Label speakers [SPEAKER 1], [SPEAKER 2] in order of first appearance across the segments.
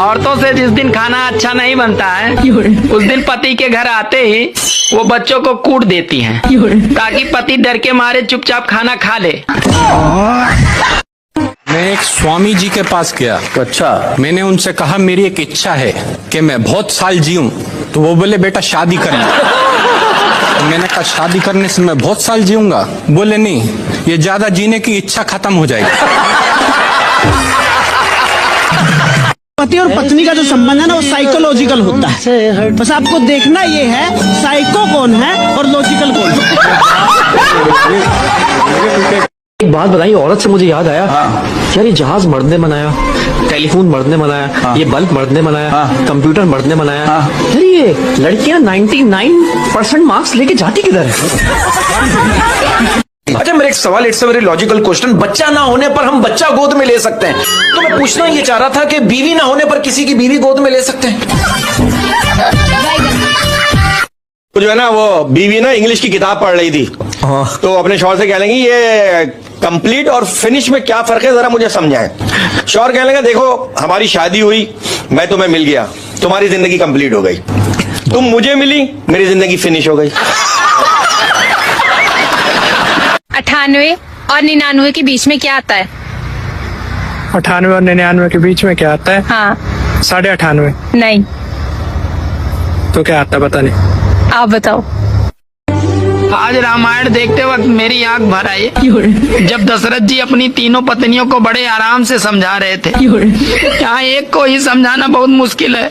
[SPEAKER 1] औरतों से जिस दिन खाना अच्छा नहीं बनता है उस दिन पति के घर आते ही वो बच्चों को कूट देती हैं ताकि पति डर के मारे चुपचाप खाना खा ले।
[SPEAKER 2] मैं एक स्वामी जी के पास गया।
[SPEAKER 3] अच्छा।
[SPEAKER 2] मैंने उनसे कहा मेरी एक इच्छा है कि मैं बहुत साल जीऊं। तो वो बोले बेटा शादी करना। तो मैंने कहा शादी करने से मैं बहुत साल जीऊंगा? बोले नहीं, ये ज्यादा जीने की इच्छा खत्म हो जाएगी।
[SPEAKER 4] पति और पत्नी का जो संबंध है ना वो साइकोलॉजिकल होता है। बस आपको देखना ये है साइको कौन है और लॉजिकल कौन है।
[SPEAKER 3] एक बात बताइए, औरत से मुझे याद आया। यार ये जहाज मर्द ने बनाया, टेलीफोन मर्द ने बनाया, ये बल्ब मर्द ने बनाया, कंप्यूटर मर्द ने बनाया। यार ये लड़कियां 99% मार्क्स लेके जाती किधर है?
[SPEAKER 5] अच्छा मेरा एक सवाल, it's a very logical question. बच्चा ना होने पर हम बच्चा गोद में ले सकते हैं, तो मैं पूछना ये चाह रहा था कि बीवी ना होने पर किसी की बीवी गोद में ले सकते हैं?
[SPEAKER 6] तो जो है ना वो बीवी ना इंग्लिश की किताब पढ़ रही थी, तो अपने शौहर से कह लेंगी ये कंप्लीट और फिनिश में क्या फर्क है जरा मुझे समझाएं। शौहर कह लेंगे देखो हमारी शादी हुई, मैं तुम्हें मिल गया, तुम्हारी जिंदगी कंप्लीट हो गई। तुम मुझे मिली, मेरी जिंदगी फिनिश हो गई।
[SPEAKER 7] 98 और 99 के बीच में क्या आता है?
[SPEAKER 8] 98 और 99 के बीच में क्या आता है?
[SPEAKER 7] हाँ।
[SPEAKER 8] 98.5।
[SPEAKER 7] नहीं।
[SPEAKER 8] तो क्या आता है? पता नहीं।
[SPEAKER 7] आप बताओ।
[SPEAKER 1] आज रामायण देखते वक्त मेरी आंख भर आई जब दशरथ जी अपनी तीनों पत्नियों को बड़े आराम से समझा रहे थे। यहाँ एक को ही समझाना बहुत मुश्किल है।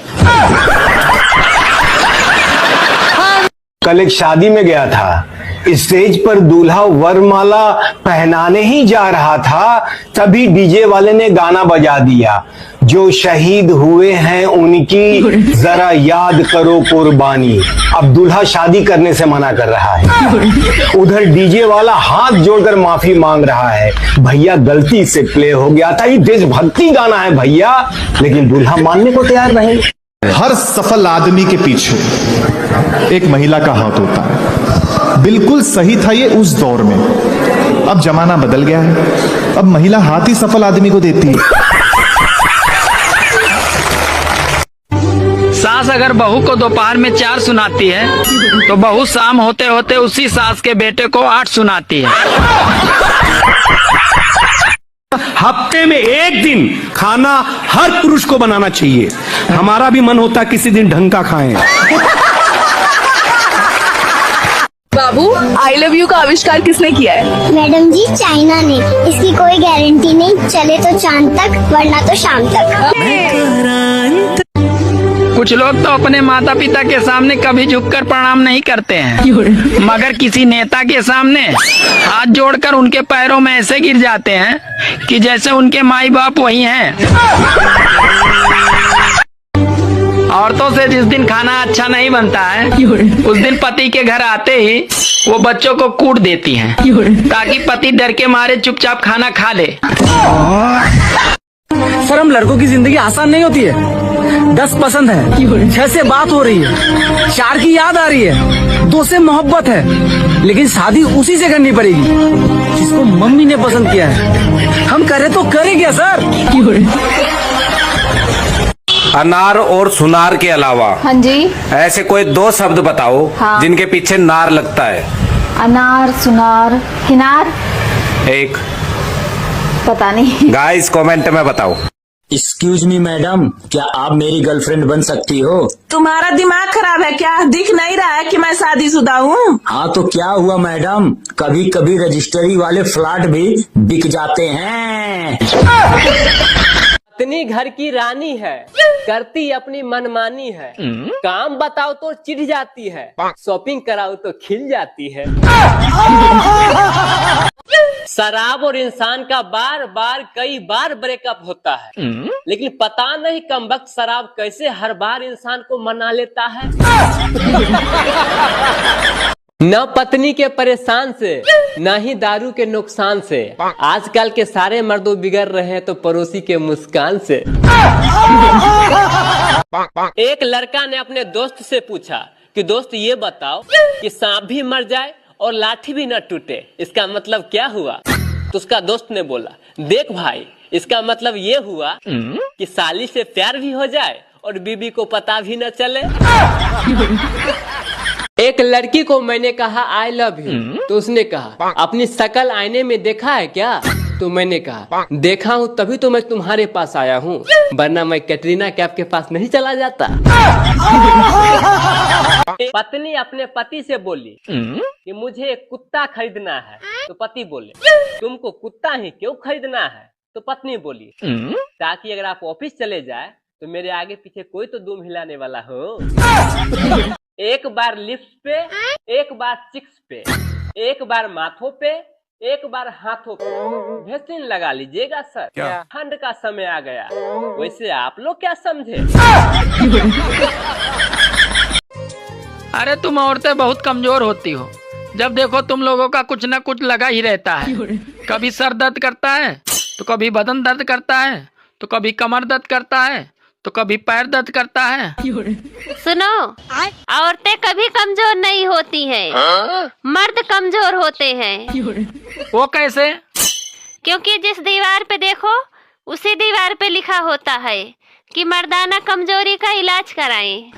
[SPEAKER 9] कल एक शादी में गया था, स्टेज पर दूल्हा वरमाला पहनाने ही जा रहा था, तभी डीजे वाले ने गाना बजा दिया, जो शहीद हुए हैं उनकी जरा याद करो कुर्बानी। अब दूल्हा शादी करने से मना कर रहा है, उधर डीजे वाला हाथ जोड़कर माफी मांग रहा है, भैया गलती से प्ले हो गया था, ये देशभक्ति गाना है भैया। लेकिन दूल्हा मानने को तैयार नहीं।
[SPEAKER 10] हर सफल आदमी के पीछे एक महिला का हाथ होता है। बिल्कुल सही था ये उस दौर में, अब जमाना बदल गया है, अब महिला हाथ ही सफल आदमी को देती है।
[SPEAKER 1] सास अगर बहू को दोपहर में 4 सुनाती है तो बहू शाम होते होते उसी सास के बेटे को 8 सुनाती है।
[SPEAKER 11] हफ्ते में एक दिन खाना हर पुरुष को बनाना चाहिए। हमारा भी मन होता है किसी दिन ढंग का खाएं।
[SPEAKER 7] बाबू, आई लव यू का आविष्कार किसने किया है?
[SPEAKER 12] मैडम जी, चाइना ने। इसकी कोई गारंटी नहीं, चले तो चांद तक वरना तो शाम तक।
[SPEAKER 1] कुछ लोग तो अपने माता पिता के सामने कभी झुककर प्रणाम नहीं करते हैं, मगर किसी नेता के सामने हाथ जोड़कर उनके पैरों में ऐसे गिर जाते हैं कि जैसे उनके माई बाप वही हैं। औरतों से जिस दिन खाना अच्छा नहीं बनता है उस दिन पति के घर आते ही वो बच्चों को कूट देती हैं ताकि पति डर के मारे चुपचाप खाना खा ले।
[SPEAKER 4] सर हम लड़कों की जिंदगी आसान नहीं होती है। 10 पसंद है, 6 से बात हो रही है, 4 की याद आ रही है, 2 से मोहब्बत है, लेकिन शादी उसी से करनी पड़ेगी जिसको मम्मी ने पसंद किया है। हम करे तो करें क्या सर?
[SPEAKER 6] अनार और सुनार के अलावा
[SPEAKER 7] हाँ जी,
[SPEAKER 6] ऐसे कोई 2 शब्द बताओ जिनके पीछे नार लगता है।
[SPEAKER 7] अनार, सुनार, किनार।
[SPEAKER 6] एक
[SPEAKER 7] पता नहीं।
[SPEAKER 6] गाइस कमेंट में बताओ।
[SPEAKER 13] एक्सक्यूज मी मैडम, क्या आप मेरी गर्लफ्रेंड बन सकती हो?
[SPEAKER 14] तुम्हारा दिमाग खराब है क्या? दिख नहीं रहा है कि मैं शादीशुदा हूँ?
[SPEAKER 13] हाँ तो क्या हुआ मैडम, कभी कभी रजिस्ट्री वाले फ्लैट भी बिक जाते हैं।
[SPEAKER 15] पत्नी घर की रानी है, करती अपनी मनमानी है, काम बताओ तो चिढ़ जाती है, शॉपिंग कराओ तो खिल जाती है। शराब और इंसान का बार बार कई बार ब्रेकअप होता है, लेकिन पता नहीं कमबख्त शराब कैसे हर बार इंसान को मना लेता है। न पत्नी के परेशान से न ही दारू के नुकसान से, आजकल के सारे मर्दों बिगड़ रहे हैं तो पड़ोसी के मुस्कान से। एक लड़का ने अपने दोस्त से पूछा कि दोस्त ये बताओ कि सांप भी मर जाए और लाठी भी न टूटे, इसका मतलब क्या हुआ? तो उसका दोस्त ने बोला, देख भाई, इसका मतलब ये हुआ कि साली से प्यार भी हो जाए और बीबी को पता भी न चले। एक लड़की को मैंने कहा आई लव यू, तो उसने कहा अपनी शकल आईने में देखा है क्या? तो मैंने कहा देखा हूँ तभी तो मैं तुम्हारे पास आया हूँ, वरना मैं कैटरीना कैफ के पास नहीं चला जाता। पत्नी अपने पति से बोली कि मुझे एक कुत्ता खरीदना है, तो पति बोले तुमको कुत्ता ही क्यों खरीदना है? तो पत्नी बोली ताकि अगर आप ऑफिस चले जाए तो मेरे आगे पीछे कोई तो दुम हिलाने वाला हो। एक बार लिप्स पे, एक बार चिक्स पे, एक बार माथों पे, एक बार हाथों पे वैक्सीन लगा लीजिएगा सर, ठंड का समय आ गया। वैसे आप लोग क्या समझे?
[SPEAKER 1] अरे तुम औरतें बहुत कमजोर होती हो, जब देखो तुम लोगों का कुछ न कुछ लगा ही रहता है। कभी सर दर्द करता है, तो कभी बदन दर्द करता है, तो कभी कमर दर्द करता है, तो कभी पैर दर्द करता है।
[SPEAKER 16] सुनो, औरतें कभी कमजोर नहीं होती हैं, मर्द कमजोर होते हैं।
[SPEAKER 1] वो कैसे?
[SPEAKER 16] क्योंकि जिस दीवार पे देखो उसी दीवार पे लिखा होता है कि मर्दाना कमजोरी का इलाज कराएं।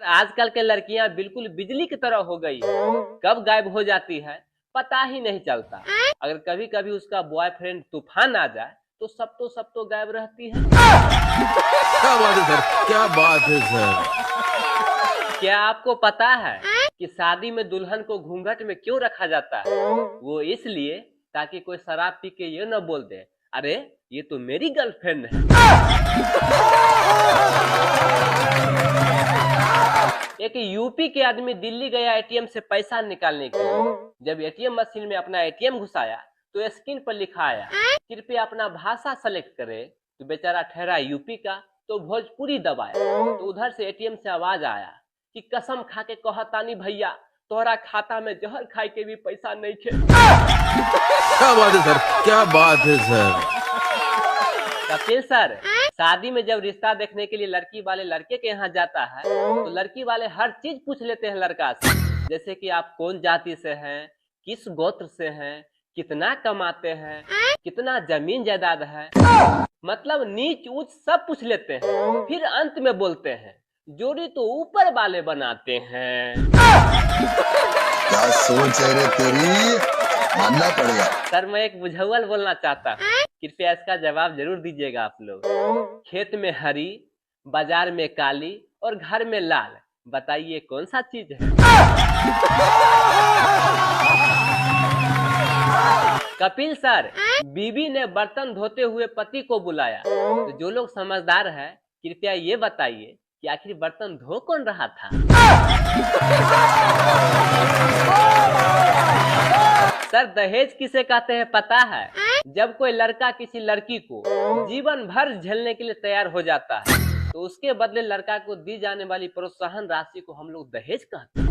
[SPEAKER 15] आजकल के लड़कियां बिल्कुल बिजली की तरह हो गई, कब गायब हो जाती है पता ही नहीं चलता। अगर कभी कभी उसका बॉयफ्रेंड तूफान आ जाए तो सब तो गायब रहती है।
[SPEAKER 5] क्या बात है सर, क्या बात है सर।
[SPEAKER 15] क्या आपको पता है कि शादी में दुल्हन को घूंघट में क्यों रखा जाता है? वो इसलिए ताकि कोई शराब पी के ये न बोल दे अरे ये तो मेरी गर्लफ्रेंड है। एक यूपी के आदमी दिल्ली गया एटीएम से पैसा निकालने के लिए। जब एटीएम मशीन में अपना एटीएम घुसाया तो स्क्रीन पर लिखा आया कृपया अपना भाषा सेलेक्ट करे, तो बेचारा ठहरा यूपी का तो भोजपुरी दबाया, तो उधर से एटीएम से आवाज आया कि कसम खा के कहतानी भैया तोहरा खाता में जहर खाई के भी पैसा नहीं खे।
[SPEAKER 5] क्या बात है सर, क्या बात है सर।
[SPEAKER 15] कपिल सर, शादी में जब रिश्ता देखने के लिए लड़की वाले लड़के के यहाँ जाता है तो लड़की वाले हर चीज पूछ लेते हैं लड़का से, जैसे कि आप कौन जाति से हैं, किस गोत्र से हैं, कितना कमाते हैं, कितना जमीन जायदाद है, मतलब नीच ऊंच सब पूछ लेते हैं। फिर अंत में बोलते हैं जोड़ी तो ऊपर वाले बनाते हैं।
[SPEAKER 17] क्या सोच है रे तेरी, मानना पड़ेगा।
[SPEAKER 15] सर मैं एक बुझावल बोलना चाहता हूँ, कृपया इसका जवाब जरूर दीजिएगा आप लोग। खेत में हरी, बाजार में काली और घर में लाल, बताइए कौन सा चीज है? कपिल सर, बीवी ने बर्तन धोते हुए पति को बुलाया, तो जो लोग समझदार है कृपया ये बताइए कि आखिर बर्तन धो कौन रहा था? सर दहेज किसे कहते हैं पता है? जब कोई लड़का किसी लड़की को जीवन भर झेलने के लिए तैयार हो जाता है तो उसके बदले लड़का को दी जाने वाली प्रोत्साहन राशि को हम लोग दहेज कहते हैं।